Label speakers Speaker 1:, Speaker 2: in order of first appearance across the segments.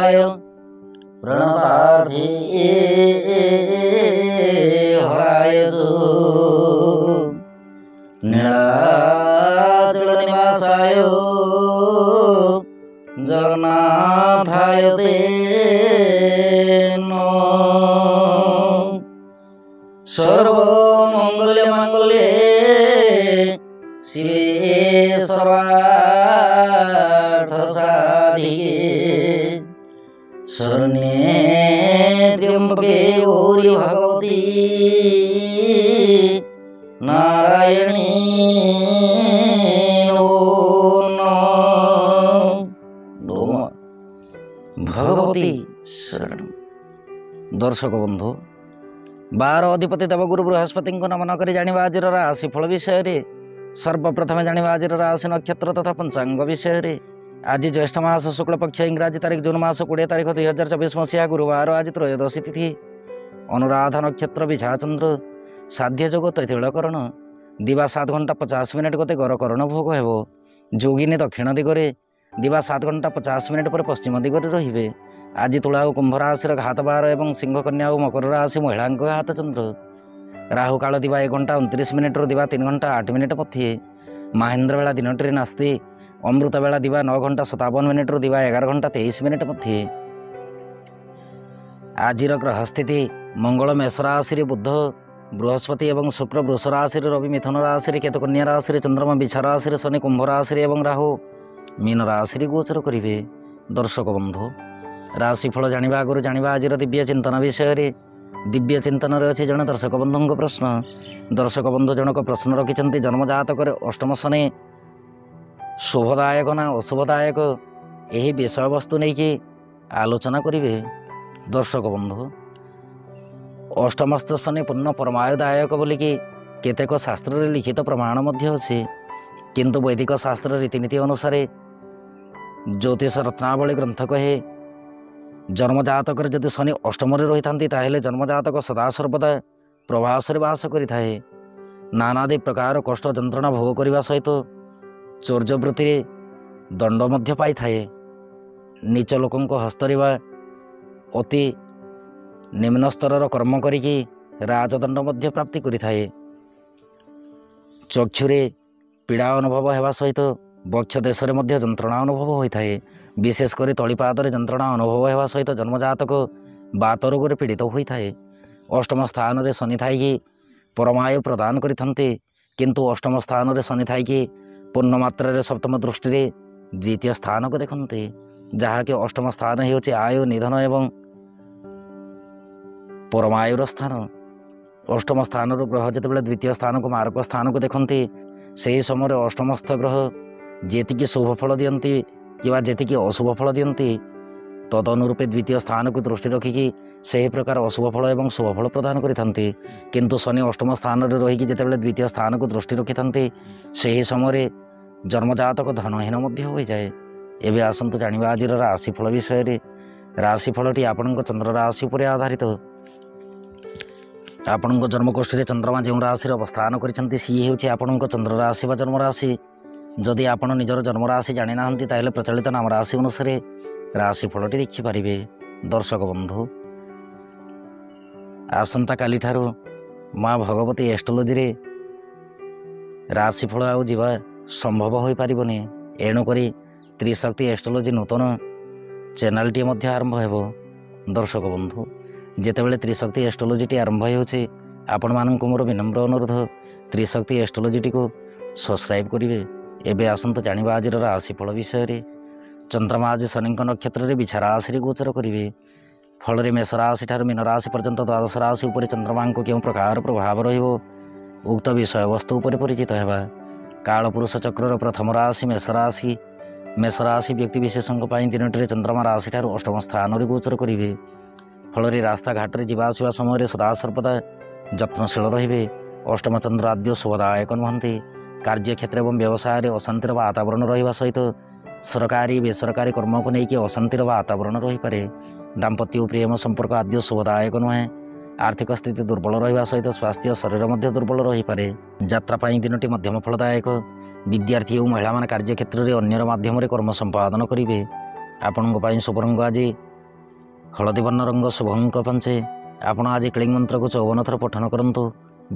Speaker 1: निवासाय प्रणतार्थे हराय नीलाचल निवासाय जगन्नाथाय ते नमः। सर्वमंगल मांगल्ये शिवे सर्वार्थ साधिके शरण्ये त्र्यंबके गौरी भगवती नारायणी नमः भगवती शरण। दर्शक बंधु 12 अधिपति देवगुरु बृहस्पति नाम नक जाना आज राशिफल विषय सर्वप्रथम जाना आज राशि नक्षत्र तथा पंचांग विषय। आज ज्येष्ठ मास शुक्ल पक्ष इंग्राजी तारीख जून मास 20 तारीख 2024 मसीहा गुरुवार। आज त्रयोदशी तिथि अनुराधा नक्षत्र विझाचंद्र साध्य जोग तैथिलकरण दिवा 7 घंटा 50 मिनिट गते गरकरण भोग हेब। जोगिनी दक्षिण दिगरे दिवा 7 घंटा 50 मिनिट पर पश्चिम दिगरे रहिबे। आज तुला और कुंभ राशि घात 12 और सिंह कन्या और मकर राशि महिला घात चंद्र। राहु काल दिवा 1 घंटा 29 मिनिट दिवा 3 घंटा 8 मिनिट मध्य। महेन्द्र बेला दिनटी नास्ति। अमृत बेला दिवा 9 घंटा 57 मिनिट दिवा 11 घंटा 23 मिनिट मध्य। आज ग्रह स्थिति मंगल मेष राशि बुध बृहस्पति एवं शुक्र वृष राशि रवि मिथुन राशि केतु कन्या राशि चंद्रमा बिछा राशि शनि कुंभ राशि एवं राहु मीन राशि गोचर करेंगे। दर्शक बंधु राशिफल जाना आगुरी जाना आज दिव्य चिंतन विषय। दिव्य चिंतन अच्छे जन दर्शक बंधु प्रश्न। दर्शक बंधु जनक प्रश्न रखिंट जन्म जातक अष्टम शनि शुभदायक ना अशुभदायक यही विषय वस्तु नहीं कि आलोचना करेंगे। दर्शक बंधु अष्टमस्थ शनि पूर्ण परमायुदायक बोलिकी केतेक शास्त्र लिखित प्रमाण अच्छे किंतु वैदिक शास्त्र रीतिनीति अनुसार ज्योतिष रत्नावली ग्रंथ कहे जन्मजातक जदि शनि अष्टम रही था जन्मजातक सदा सर्वदा प्रवास बास करें। नानादि प्रकार कष्ट जंत्रणा भोग करने सहित चौर्यवृत्ति दंड मध्य पाई थाए। नीच लोकों हस्तरे अति निम्न स्तर कर्म करिकी राजदंड मध्य प्राप्ति करि थाए। चक्षुरे पीड़ा अनुभव होगा सहित वक्ष देश में जंत्रणा अनुभव होता है। विशेषकर तलीपादर जंत्रणा अनुभव होगा सहित जन्मजातक बात रोग पीड़ित होता है। अष्टम स्थान में शनि थाई परमायु प्रदान करते किंतु अष्टम स्थान में शनि थाई पूर्ण मात्रा सप्तम दृष्टि द्वितीय स्थान को देखते जहाँकि अष्टम स्थान हो आयु निधन एवं परमायुर स्थान। अष्टम स्थान ग्रह जिते द्वितीय स्थान को मार्ग स्थान को देखते से ही समय अष्टमस्थ ग्रह जी शुभ फल दियंती कि जी अशुभ फल दियंती तदनुरूपे द्वितीय स्थान को दृष्टि रखिकी से ही प्रकार अशुभ फल और शुभ फल प्रदान करते किंतु शनि अष्टम स्थान में रहीकि जितेबाला द्वितीय स्थान को दृष्टि रखि था से ही समय जन्मजातक धनहीन हो जाए। एवं आसतु जाना आज राशिफल विषय। राशिफलटी आपण चंद्र राशि पर आधारित। आपण जन्मकोष्ठी चंद्रमा जो राशि अवस्थान करती सी हूँ आपण चंद्र राशि व जन्म राशि। जदि आपण निजर जन्म राशि जानी ना प्रचलित नाम राशि अनुसार राशिफलटी देखिपारे। दर्शक बंधु आसंता काली ठारू माँ भगवती एस्ट्रोलोजी रे राशिफल आउ जीवा संभव हो पारिबनी। एणुक त्रिशक्ति एस्ट्रोलोजी नूतन चैनलटी आरंभ हो। दर्शक बंधु जितेबाला त्रिशक्ति एस्ट्रोलोजी आरंभ होचे आपण मानक मोर विनम्र अनुरोध त्रिशक्ति एस्ट्रोलोजी को सब्सक्राइब करेंगे। एवं आसतु जाना आज राशिफल विषय। चंद्रमा आज शनि नक्षत्र में बिछा राशि गोचर करेंगे। फल मेष राशि ठार मीन राशि पर्यंत द्वादश राशि उपर चंद्रमा क्यों प्रकार प्रभाव रुक्त विषय वस्तु उपर परिचित होगा। कालपुरुष चक्र प्रथम राशि मेष राशि। मेष राशि व्यक्ति विशेषों दिनटी चंद्रमा राशि ठार अष्टम स्थान में गोचर करेंगे। फल रास्ता घाट में जावासवा समय सदा सर्वदा जत्नशील रे। अष्टम चंद्र आद्य शुभदायक नुहति। कार्यक्षेत्र और व्यवसाय अशांतिर वातावरण रहा सहित सरकारी बेसरकारी कर्म को लेकिन अशांतिर वातावरण रही पारे। दाम्पत्य प्रेम संपर्क आद्य शुभदायक नुहे। आर्थिक स्थिति दुर्बल रहा सहित स्वास्थ्य शरीर में दुर्बल रही पारे। यात्रापाई दिनटी मध्यम फलदायक। विद्यार्थी और महिला कार्यक्षेत्र में अन्यर माध्यम कर्म संपादन करेंगे। आपण शुभ रंग आज ହଳଦୀ ବର୍ଣ୍ଣ ରଙ୍ଗ ଶୁଭଙ୍କ ପାଞ୍ଚେ। ଆପଣ ଆଜି କ୍ଲିଂ ମନ୍ତ୍ରକୁ 54 ଥର ପଠନ କରନ୍ତୁ।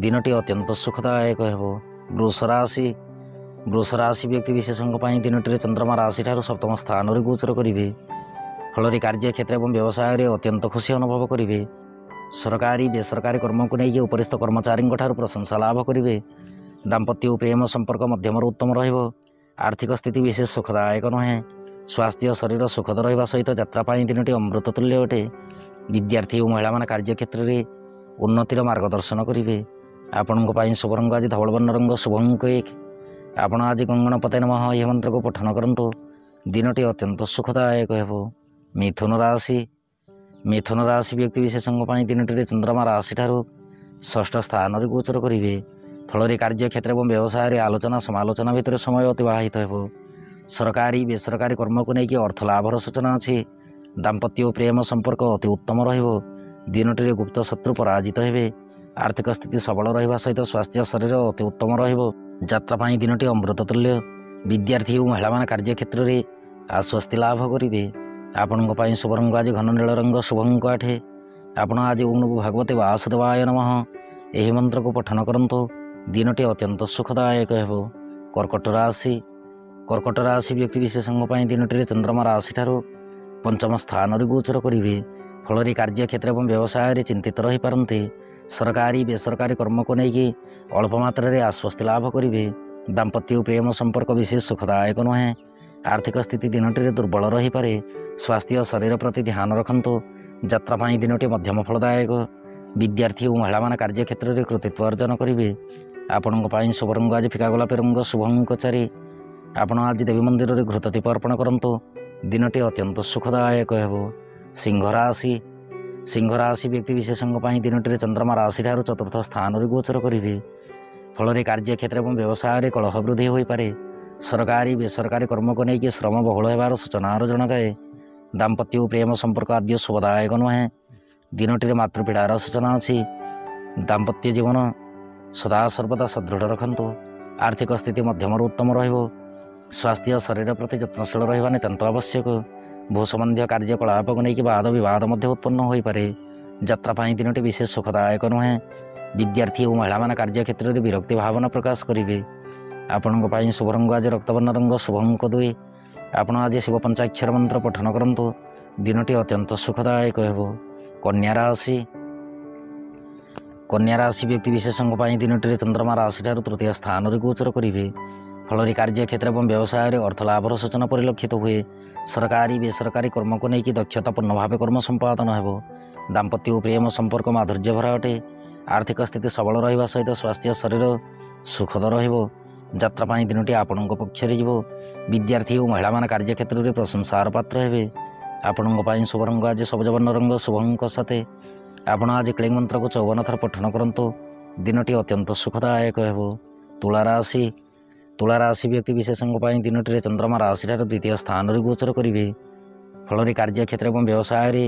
Speaker 1: ଦିନଟି ଅତ୍ୟନ୍ତ ସୁଖଦାୟକ ହେବ। ବୃଷ ରାଶି। ବୃଷ ରାଶି ବ୍ୟକ୍ତି ବିଶେଷଙ୍କ ପାଇଁ ଦିନଟିରେ ଚନ୍ଦ୍ରମା ରାଶିଠାରୁ ସପ୍ତମ ସ୍ଥାନରେ ଗୋଚର କରିବେ। ଫଳରେ କାର୍ଯ୍ୟକ୍ଷେତ୍ର ଏବଂ ବ୍ୟବସାୟରେ ଅତ୍ୟନ୍ତ ଖୁସି ଅନୁଭବ କରିବେ। ସରକାରୀ ବେସରକାରୀ କର୍ମକୁ ନେଇକି ଉପରିସ୍ଥ କର୍ମଚାରୀଙ୍କଠାରୁ ପ୍ରଶଂସା ଲାଭ କରିବେ। ଦାମ୍ପତ୍ୟ ଓ ପ୍ରେମ ସମ୍ପର୍କ ମଧ୍ୟମରୁ ଉତ୍ତମ ରହିବ। ଆର୍ଥିକ ସ୍ଥିତି ବିଶେଷ ସୁଖଦାୟକ ନୁହେଁ। ସ୍ୱାସ୍ଥ୍ୟ ଶରୀର ସୁଖଦ ରହିବା ସହିତ ଯାତ୍ରା ପାଇଁ ଦିନଟି ଅମୃତ ତୁଲ୍ୟ ଅଟେ। ବିଦ୍ୟାର୍ଥୀ ଓ ମହିଳାମାନେ କାର୍ଯ୍ୟକ୍ଷେତ୍ରରେ ଉନ୍ନତିର ମାର୍ଗଦର୍ଶନ କରିବେ। ଆପଣଙ୍କ ପାଇଁ ଶୁଭ ରଙ୍ଗ ଆଜି ଧବଳ ବର୍ଣ୍ଣ ରଙ୍ଗ ଶୁଭଙ୍କ 1। ଆପଣ ଆଜି ଗଙ୍ଗଣପତେ ନମଃ ଏହି ମନ୍ତ୍ରକୁ ପଠନ କରନ୍ତୁ। ଦିନଟି ଅତ୍ୟନ୍ତ ସୁଖଦାୟକ ହେବ। ମିଥୁନ ରାଶି। ମିଥୁନ ରାଶି ବ୍ୟକ୍ତି ବିଶେଷଙ୍କ ପାଇଁ ଦିନଟିରେ ଚନ୍ଦ୍ରମା ରାଶିଠାରୁ ଷଷ୍ଠ ସ୍ଥାନରେ ଗୋଚର କରିବେ। ଫଳରେ କାର୍ଯ୍ୟକ୍ଷେତ୍ର ଏବଂ ବ୍ୟବସାୟରେ ଆଲୋଚନା ସମାଲୋଚନା ଭିତରେ ସମୟ ଅତିବାହିତ ହେବ। ସରକାରୀ ବେସରକାରୀ କର୍ମକୁ ନେଇକି ଅର୍ଥ ଲାଭର ସୂଚନା ଅଛି। ଦାମ୍ପତ୍ୟ ଓ ପ୍ରେମ ସମ୍ପର୍କ ଅତି ଉତ୍ତମ ରହିବ। ଦିନଟିରେ ଗୁପ୍ତ ଶତ୍ରୁ ପରାଜିତ ହେବେ। ଆର୍ଥିକ ସ୍ଥିତି ସବଳ ରହିବା ସହିତ ସ୍ୱାସ୍ଥ୍ୟ ଶରୀର ଅତି ଉତ୍ତମ ରହିବ। ଯାତ୍ରା ପାଇଁ ଦିନଟି ଅମୃତ ତୁଲ୍ୟ। ବିଦ୍ୟାର୍ଥୀ ଓ ମହିଳାମାନେ କାର୍ଯ୍ୟକ୍ଷେତ୍ରରେ ଆଶ୍ୱସ୍ତି ଲାଭ କରିବେ। ଆପଣଙ୍କ ପାଇଁ ଶୁଭ ରଙ୍ଗ ଆଜି ଘନ ନୀଳ ରଙ୍ଗ ଶୁଭଙ୍କ 8। ଆପଣ ଆଜି ଓଁ ନମୋ ଭଗବତେ ବାସୁଦେବାୟ ନମଃ ଏହି ମନ୍ତ୍ରକୁ ପଠନ କରନ୍ତୁ। ଦିନଟି ଅତ୍ୟନ୍ତ ସୁଖଦାୟକ ହେବ। କର୍କଟ ରାଶି। କର୍କଟ ରାଶି ବ୍ୟକ୍ତି ବିଶେଷଙ୍କ ପାଇଁ ଦିନଟିରେ ଚନ୍ଦ୍ରମା ରାଶିଠାରୁ ପଞ୍ଚମ ସ୍ଥାନରେ ଗୋଚର କରିବେ। ଫଳରେ କାର୍ଯ୍ୟକ୍ଷେତ୍ର ଏବଂ ବ୍ୟବସାୟରେ ଚିନ୍ତିତ ରହିପାରନ୍ତି। ସରକାରୀ ବେସରକାରୀ କର୍ମକୁ ନେଇକି ଅଳ୍ପ ମାତ୍ରାରେ ଆଶ୍ୱସ୍ତି ଲାଭ କରିବେ। ଦାମ୍ପତ୍ୟ ଓ ପ୍ରେମ ସମ୍ପର୍କ ବିଶେଷ ସୁଖଦାୟକ ନୁହେଁ। ଆର୍ଥିକ ସ୍ଥିତି ଦିନଟିରେ ଦୁର୍ବଳ ରହିପାରେ। ସ୍ୱାସ୍ଥ୍ୟ ଶରୀର ପ୍ରତି ଧ୍ୟାନ ରଖନ୍ତୁ। ଯାତ୍ରା ପାଇଁ ଦିନଟି ମଧ୍ୟମ ଫଳଦାୟକ। ବିଦ୍ୟାର୍ଥୀ ଓ ମହିଳାମାନେ କାର୍ଯ୍ୟକ୍ଷେତ୍ରରେ କୃତିତ୍ୱ ଅର୍ଜନ କରିବେ। ଆପଣଙ୍କ ପାଇଁ ଶୁଭ ରଙ୍ଗ ଆଜି ଫିକା ଗୋଲାପୀ ରଙ୍ଗ ଶୁଭଙ୍କ 4। ଆପଣ ଆଜି ଦେବୀ ମନ୍ଦିରରେ ଘୃତଦୀପ ଅର୍ପଣ କରନ୍ତୁ। ଦିନଟି ଅତ୍ୟନ୍ତ ସୁଖଦାୟକ ହେବ। ସିଂହ ରାଶି। ସିଂହ ରାଶି ବ୍ୟକ୍ତି ବିଶେଷଙ୍କ ପାଇଁ ଦିନଟିରେ ଚନ୍ଦ୍ରମା ରାଶିଠାରୁ ଚତୁର୍ଥ ସ୍ଥାନରେ ଗୋଚର କରିବେ। ଫଳରେ କାର୍ଯ୍ୟକ୍ଷେତ୍ର ଏବଂ ବ୍ୟବସାୟରେ କଳହ ବୃଦ୍ଧି ହୋଇପାରେ। ସରକାରୀ ବେସରକାରୀ କର୍ମକୁ ନେଇକି ଶ୍ରମ ବହୁଳ ହେବାର ସୂଚନାର ଜଣାଯାଏ। ଦାମ୍ପତ୍ୟ ଓ ପ୍ରେମ ସମ୍ପର୍କ ଆଦ୍ୟ ଶୁଭଦାୟକ ନୁହେଁ। ଦିନଟିରେ ମାତୃପୀଡ଼ାର ସୂଚନା ଅଛି। ଦାମ୍ପତ୍ୟ ଜୀବନ ସଦାସର୍ବଦା ସଦୃଢ଼ ରଖନ୍ତୁ। ଆର୍ଥିକ ସ୍ଥିତି ମଧ୍ୟମରୁ ଉତ୍ତମ ରହିବ। ସ୍ୱାସ୍ଥ୍ୟ ଶରୀର ପ୍ରତି ଯତ୍ନଶୀଳ ରହିବା ନିତାନ୍ତ ଆବଶ୍ୟକ। ଭୂ ସମ୍ବନ୍ଧୀୟ କାର୍ଯ୍ୟକଳାପକୁ ନେଇକି ବାଦ ବିବାଦ ମଧ୍ୟ ଉତ୍ପନ୍ନ ହୋଇପାରେ। ଯାତ୍ରା ପାଇଁ ଦିନଟି ବିଶେଷ ସୁଖଦାୟକ ନୁହେଁ। ବିଦ୍ୟାର୍ଥୀ ଓ ମହିଳାମାନେ କାର୍ଯ୍ୟକ୍ଷେତ୍ରରେ ବିରକ୍ତି ଭାବନା ପ୍ରକାଶ କରିବେ। ଆପଣଙ୍କ ପାଇଁ ଶୁଭ ରଙ୍ଗ ଆଜି ରକ୍ତବର୍ଣ୍ଣ ରଙ୍ଗ ଶୁଭଙ୍କ 2। ଆପଣ ଆଜି ଶିବ ପଞ୍ଚାକ୍ଷର ମନ୍ତ୍ର ପଠନ କରନ୍ତୁ। ଦିନଟି ଅତ୍ୟନ୍ତ ସୁଖଦାୟକ ହେବ। କନ୍ୟା ରାଶି। କନ୍ୟା ରାଶି ବ୍ୟକ୍ତି ବିଶେଷଙ୍କ ପାଇଁ ଦିନଟିରେ ଚନ୍ଦ୍ରମା ରାଶିଠାରୁ ତୃତୀୟ ସ୍ଥାନରେ ଗୋଚର କରିବେ। ଫଳରେ କାର୍ଯ୍ୟକ୍ଷେତ୍ର ଏବଂ ବ୍ୟବସାୟରେ ଅର୍ଥ ଲାଭର ସୂଚନା ପରିଲକ୍ଷିତ ହୁଏ। ସରକାରୀ ବେସରକାରୀ କର୍ମକୁ ନେଇକି ଦକ୍ଷତାପୂର୍ଣ୍ଣ ଭାବେ କର୍ମ ସମ୍ପାଦନ ହେବ। ଦାମ୍ପତ୍ୟ ଓ ପ୍ରେମ ସମ୍ପର୍କ ମାଧୁର୍ଯ୍ୟ ଭରା ଅଟେ। ଆର୍ଥିକ ସ୍ଥିତି ସବଳ ରହିବା ସହିତ ସ୍ୱାସ୍ଥ୍ୟ ଶରୀର ସୁଖଦ ରହିବ। ଯାତ୍ରା ପାଇଁ ଦିନଟି ଆପଣଙ୍କ ପକ୍ଷରେ ଯିବ। ବିଦ୍ୟାର୍ଥୀ ଓ ମହିଳାମାନେ କାର୍ଯ୍ୟକ୍ଷେତ୍ରରେ ପ୍ରଶଂସାର ପାତ୍ର ହେବେ। ଆପଣଙ୍କ ପାଇଁ ଶୁଭ ରଙ୍ଗ ଆଜି ସବୁଜ ବର୍ଣ୍ଣ ରଙ୍ଗ ଶୁଭଙ୍କ 7। ଆପଣ ଆଜି କ୍ଲିଂ ମନ୍ତ୍ରକୁ 54 ଥର ପଠନ କରନ୍ତୁ। ଦିନଟି ଅତ୍ୟନ୍ତ ସୁଖଦାୟକ ହେବ। ତୁଳା ରାଶି। ତୁଳା ରାଶି ବ୍ୟକ୍ତି ବିଶେଷଙ୍କ ପାଇଁ ଦିନଟିରେ ଚନ୍ଦ୍ରମା ରାଶିଠାରୁ ଦ୍ୱିତୀୟ ସ୍ଥାନରେ ଗୋଚର କରିବେ। ଫଳରେ କାର୍ଯ୍ୟକ୍ଷେତ୍ର ଏବଂ ବ୍ୟବସାୟରେ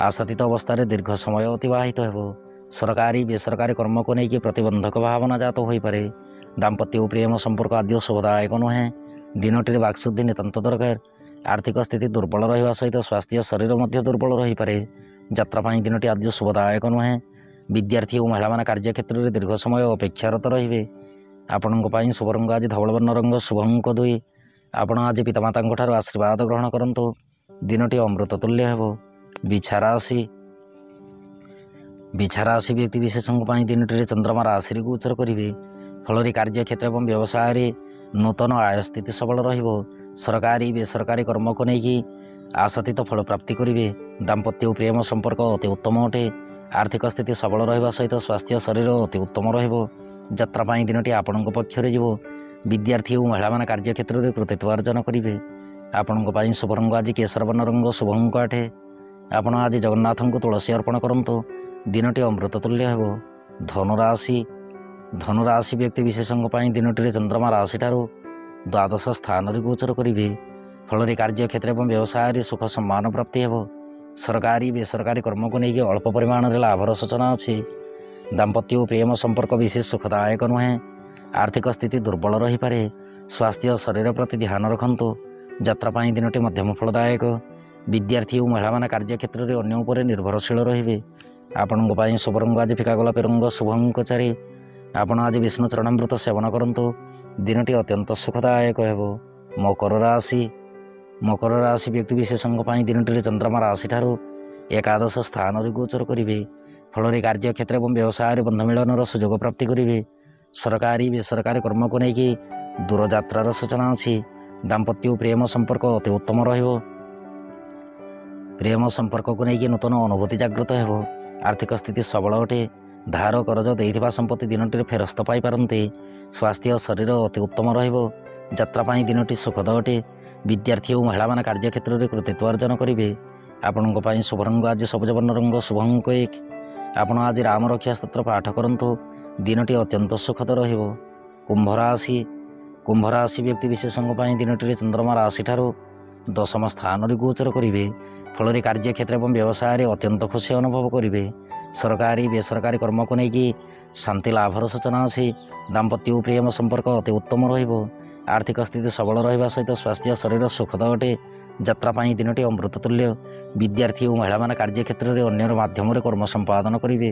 Speaker 1: ଆଶାତୀତ ଅବସ୍ଥାରେ ଦୀର୍ଘ ସମୟ ଅତିବାହିତ ହେବ। ସରକାରୀ ବେସରକାରୀ କର୍ମକୁ ନେଇକି ପ୍ରତିବନ୍ଧକ ଭାବନା ଜାତ ହୋଇପାରେ। ଦାମ୍ପତ୍ୟ ଓ ପ୍ରେମ ସମ୍ପର୍କ ଆଦ୍ୟ ଶୁଭଦାୟକ ନୁହେଁ। ଦିନଟିରେ ବାକ୍ଶୁଦ୍ଧି ନିତାନ୍ତ ଦରକାର। ଆର୍ଥିକ ସ୍ଥିତି ଦୁର୍ବଳ ରହିବା ସହିତ ସ୍ୱାସ୍ଥ୍ୟ ଶରୀର ମଧ୍ୟ ଦୁର୍ବଳ ରହିପାରେ। ଯାତ୍ରା ପାଇଁ ଦିନଟି ଆଦ୍ୟ ଶୁଭଦାୟକ ନୁହେଁ। ବିଦ୍ୟାର୍ଥୀ ଓ ମହିଳାମାନେ କାର୍ଯ୍ୟକ୍ଷେତ୍ରରେ ଦୀର୍ଘ ସମୟ ଅପେକ୍ଷାରତ ରହିବେ। ଆପଣଙ୍କ ପାଇଁ ଶୁଭ ରଙ୍ଗ ଆଜି ଧବଳ ବର୍ଣ୍ଣ ରଙ୍ଗ ଶୁଭଙ୍କ 2। ଆପଣ ଆଜି ପିତାମାତାଙ୍କଠାରୁ ଆଶୀର୍ବାଦ ଗ୍ରହଣ କରନ୍ତୁ। ଦିନଟି ଅମୃତ ତୁଲ୍ୟ ହେବ। ବିଛା ରାଶି। ବିଛା ରାଶି ବ୍ୟକ୍ତି ବିଶେଷଙ୍କ ପାଇଁ ଦିନଟିରେ ଚନ୍ଦ୍ରମା ରାଶିରେ ଗୋଚର କରିବେ। ଫଳରେ କାର୍ଯ୍ୟକ୍ଷେତ୍ର ଏବଂ ବ୍ୟବସାୟରେ ନୂତନ ଆୟ ସ୍ଥିତି ସବଳ ରହିବ। ସରକାରୀ ବେସରକାରୀ କର୍ମକୁ ନେଇକି ଆଶାତୀତ ଫଳ ପ୍ରାପ୍ତି କରିବେ। ଦାମ୍ପତ୍ୟ ଓ ପ୍ରେମ ସମ୍ପର୍କ ଅତି ଉତ୍ତମ ଅଟେ। ଆର୍ଥିକ ସ୍ଥିତି ସବଳ ରହିବା ସହିତ ସ୍ୱାସ୍ଥ୍ୟ ଶରୀର ଅତି ଉତ୍ତମ ରହିବ। ଯାତ୍ରା ପାଇଁ ଦିନଟି ଆପଣଙ୍କ ପକ୍ଷରେ ଯିବ। ବିଦ୍ୟାର୍ଥୀ ଓ ମହିଳାମାନେ କାର୍ଯ୍ୟକ୍ଷେତ୍ରରେ କୃତିତ୍ୱ ଅର୍ଜନ କରିବେ। ଆପଣଙ୍କ ପାଇଁ ଶୁଭ ରଙ୍ଗ ଆଜି କେଶର ବର୍ଣ୍ଣ ରଙ୍ଗ ଶୁଭଙ୍କ 8। ଆପଣ ଆଜି ଜଗନ୍ନାଥଙ୍କୁ ତୁଳସୀ ଅର୍ପଣ କରନ୍ତୁ। ଦିନଟି ଅମୃତ ତୁଲ୍ୟ ହେବ। ଧନୁରାଶି। ଧନୁରାଶି ବ୍ୟକ୍ତି ବିଶେଷଙ୍କ ପାଇଁ ଦିନଟିରେ ଚନ୍ଦ୍ରମା ରାଶିଠାରୁ ଦ୍ୱାଦଶ ସ୍ଥାନରେ ଗୋଚର କରିବେ। ଫଳରେ କାର୍ଯ୍ୟକ୍ଷେତ୍ର ଏବଂ ବ୍ୟବସାୟରେ ସୁଖ ସମ୍ମାନ ପ୍ରାପ୍ତି ହେବ। ସରକାରୀ ବେସରକାରୀ କର୍ମକୁ ନେଇକି ଅଳ୍ପ ପରିମାଣରେ ଲାଭର ସୂଚନା ଅଛି। ଦାମ୍ପତ୍ୟ ଓ ପ୍ରେମ ସମ୍ପର୍କ ବିଶେଷ ସୁଖଦାୟକ ନୁହେଁ। ଆର୍ଥିକ ସ୍ଥିତି ଦୁର୍ବଳ ରହିପାରେ। ସ୍ୱାସ୍ଥ୍ୟ ଶରୀର ପ୍ରତି ଧ୍ୟାନ ରଖନ୍ତୁ। ଯାତ୍ରା ପାଇଁ ଦିନଟି ମଧ୍ୟମ ଫଳଦାୟକ। विद्यार्थी और महिला माने कार्य क्षेत्र में अन्य उपर निर्भरशील रहिबे। आपणक ପାଇଁ शुभ रंग आज फिका गोलापी रंग शुभ अंक 4। आपण आज विष्णु चरणामृत सेवन करंतु दिनटी अत्यंत सुखदायक हेबो। मकर राशि व्यक्ति विशेषଙ୍କ ପାଇଁ दिनटी चंद्रमा राशि ठारू एकादश स्थान गोचर करिवे। फल कार्य क्षेत्र और व्यवसाय बंध मिलन सुजोग प्राप्ति करिवे। सरकारी बेसरकारी कर्म को लेकिन दूर यात्रार सूचना अच्छी। दाम्पत्य और प्रेम संपर्क अति उत्तम रहिबो। प्रेम संपर्क को लेकिन नूतन अनुभूति जागृत हेबो। आर्थिक स्थिति सबल अटे। धार करज देइथिबा संपत्ति दिनटी फेरस्त पाई पारंते। स्वास्थ्य शरीर अति उत्तम रहिबो। यात्रा पाई दिनटी सुखद अटे। विद्यार्थी और महिला माने कार्य क्षेत्र में कृतित्व अर्जन करिवे। आपणक ପାଇଁ शुभ रंग आज सबुज वर्ण रंग शुभ अंक 1। आपण आज राम रक्षा स्तोत्र पाठ करंतु दिनटी अत्यंत सुखद रहिबो। कुंभ राशि व्यक्ति विशेषଙ୍କ ପାଇଁ दिनटी चंद्रमा राशि ठारू दशम स्थान गोचर करिवे। फल कार्य क्षेत्र और व्यवसाय अत्यंत खुशी अनुभव करिवे। सरकारी बेसरकारी कर्म को लेकिन शांति लाभर सूचना अच्छी। दाम्पत्य और प्रेम संपर्क अति उत्तम रहिबो। आर्थिक स्थिति सबल रहिबा सहित स्वास्थ्य शरीर सुखद अटे। यात्रा पाई दिनटी अमृत तुल्य। विद्यार्थी और महिला माने कार्य क्षेत्र में अन्य माध्यम कर्म संपादन करिवे।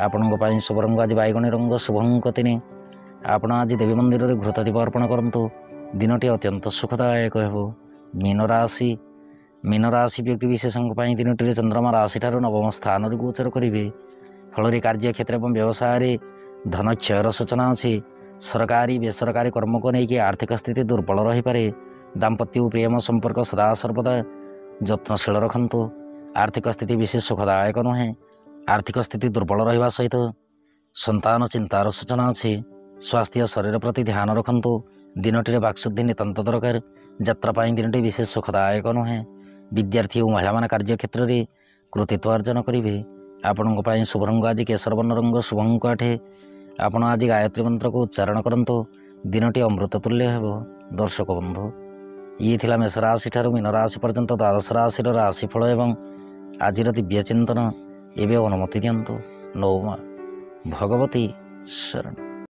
Speaker 1: आपणक ପାଇଁ शुभ रंग आज बैगणी रंग शुभ अंक 3। आपण आज देवी मंदिर में घृत दीप अर्पण करंतु दिनटी अत्यंत सुखदायक हेबो। मीन राशि व्यक्ति विशेषଙ୍କ ପାଇଁ दिनटी चंद्रमा राशि ठारू नवम स्थान गोचर करिवे। फल कार्य क्षेत्र और व्यवसाय धन क्षयर सूचना अच्छी। सरकारी बेसरकारी कर्म को लेकिन आर्थिक स्थिति दुर्बल रही पारे। दाम्पत्य और प्रेम संपर्क सदा सर्वदा जत्नशील रखंतु। आर्थिक स्थिति विशेष सुखदायक नुहे। आर्थिक स्थिति दुर्बल रहिबा सहित संतान चिंतार सूचना अच्छी। स्वास्थ्य शरीर प्रति ध्यान रखंतु। दिनटी वाक्शुद्धि नितांत दरकार। यात्रा पाई दिनटी विशेष सुखदायक नुहे। विद्यार्थी और महिला माने कार्य क्षेत्र में कृतित्व अर्जन करिवे। आपणक ପାଇଁ शुभ रंग आज केसर वर्ण रंग शुभ अंक 8। आपण आज गायत्री मंत्र को उच्चारण करंतु दिनटी अमृत तुल्य हेबो। दर्शक बंधु ये थिला मेष राशि ठारू मीन राशि पर्यंत द्वादश राशि राशिफल एवं आजिर दिव्य चिंतन। एवं अनुमति दियंतु। नौमा भगवती शरण।